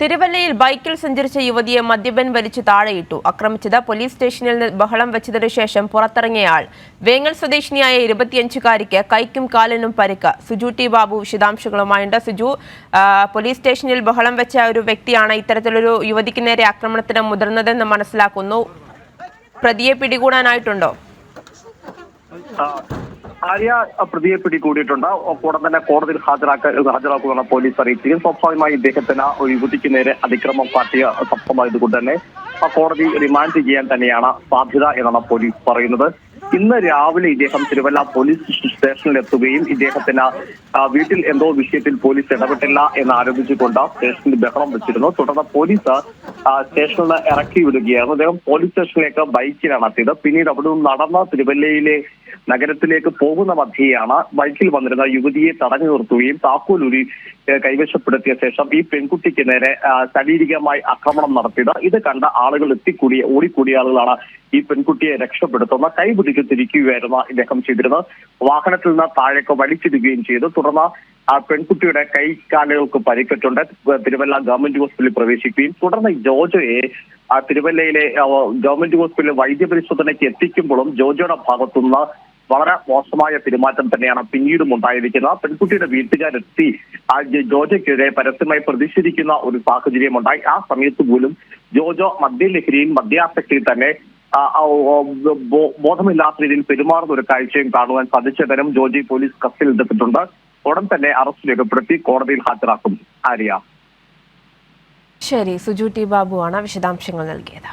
തിരുവല്ലയിൽ ബൈക്കിൽ സഞ്ചരിച്ച യുവതിയെ മദ്യപൻ വലിച്ചു താഴെയിട്ടു. ആക്രമിച്ചത് പോലീസ് സ്റ്റേഷനിൽ ബഹളം വെച്ചതിനു ശേഷം പുറത്തിറങ്ങിയയാൾ. വേങ്ങൽ സ്വദേശിനിയായ 25-കാരിക്ക് കൈക്കും കാലിനും പരിക്ക്. സുജു ടി ബാബു വിശദാംശങ്ങളുമായുണ്ട്. സുജു, പോലീസ് സ്റ്റേഷനിൽ ബഹളം വെച്ച ഒരു വ്യക്തിയാണ് ഇത്തരത്തിലൊരു യുവതിക്ക് നേരെ ആക്രമണത്തിന് മുതിർന്നതെന്ന് മനസ്സിലാക്കുന്നു. പ്രതിയെ പിടികൂടാനായിട്ടുണ്ടോ? ആര്യ പ്രതിയെ പിടികൂടിയിട്ടുണ്ട്. ഉടൻ തന്നെ കോടതിയിൽ ഹാജരാക്കുമെന്ന് പോലീസ് അറിയിച്ചിരിക്കും. സ്വാഭാവികമായി ഇദ്ദേഹത്തിന് ഒരു യുവതിക്ക് നേരെ അതിക്രമം കാട്ടിയ സംഭവമായതുകൊണ്ട് തന്നെ കോടതി റിമാൻഡ് ചെയ്യാൻ തന്നെയാണ് സാധ്യത എന്നാണ് പോലീസ് പറയുന്നത്. ഇന്ന് രാവിലെ ഇദ്ദേഹം തിരുവല്ല പോലീസ് സ്റ്റേഷനിൽ എത്തുകയും ഇദ്ദേഹത്തിന് വീട്ടിൽ എന്തോ വിഷയത്തിൽ പോലീസ് ഇടപെട്ടില്ല എന്ന് ആരോപിച്ചുകൊണ്ട് സ്റ്റേഷനിൽ ബഹളം വെച്ചിരുന്നു. തുടർന്ന് പോലീസ് സ്റ്റേഷനിൽ നിന്ന് ഇറക്കി വിടുകയായിരുന്നു. അദ്ദേഹം പോലീസ് സ്റ്റേഷനിലേക്ക് ബൈക്കിലാണ് എത്തിയത്. പിന്നീട് അവിടെ നിന്ന് നടന്ന തിരുവല്ലയിലെ നഗരത്തിലേക്ക് പോകുന്ന മധ്യയാണ് ബൈക്കിൽ വന്നിരുന്ന യുവതിയെ തടഞ്ഞു നിർത്തുകയും താക്കോലൂരി കൈവശപ്പെടുത്തിയ ശേഷം ഈ പെൺകുട്ടിക്ക് നേരെ ശാരീരികമായി ആക്രമണം നടത്തിയത്. ഇത് കണ്ട ആളുകൾ ഓടിക്കൂടിയ ആളുകളാണ് ഈ പെൺകുട്ടിയെ രക്ഷപ്പെടുത്തുന്ന കൈപിടിച്ച് തിരിക്കുകയായിരുന്നു ഇദ്ദേഹം ചെയ്തിരുന്നത്. വാഹനത്തിൽ നിന്ന് താഴേക്ക് വലിച്ചിടുകയും ചെയ്തു. തുടർന്ന് ആ പെൺകുട്ടിയുടെ കൈകാലുകൾക്ക് പരിക്കേറ്റുണ്ട്. തിരുവല്ല ഗവൺമെന്റ് ഹോസ്പിറ്റലിൽ പ്രവേശിക്കുകയും തുടർന്ന് ജോജോയെ തിരുവല്ലയിലെ ഗവൺമെന്റ് ഹോസ്പിറ്റലിൽ വൈദ്യപരിശോധനയ്ക്ക് എത്തിക്കുമ്പോഴും ജോജോയുടെ ഭാഗത്തുനിന്ന് വളരെ മോശമായ പെരുമാറ്റം തന്നെയാണ് പിന്നീടും ഉണ്ടായിരിക്കുന്നത്. പെൺകുട്ടിയുടെ വീട്ടുകാരെത്തി ജോജോയ്ക്കെതിരെ പരസ്യമായി പ്രതിഷേധിക്കുന്ന ഒരു സാഹചര്യം ഉണ്ടായി. ആ സമയത്ത് പോലും ജോജോ മദ്യലഹരിയിൽ മദ്യാസക്തിയിൽ തന്നെ ബോധമില്ലാത്ത രീതിയിൽ പെരുമാറുന്ന ഒരു കാഴ്ചയും കാണുവാൻ സാധിച്ചതിനും ജോജി പോലീസ് കസ്റ്റഡിയിൽ എടുത്തിട്ടുണ്ട്. ഉടൻ തന്നെ അറസ്റ്റ് രേഖപ്പെടുത്തി കോടതിയിൽ ഹാജരാക്കും. ആര്യ. ശരി, സുജു ടി ബാബു ആണ് വിശദാംശങ്ങൾ നൽകിയത്.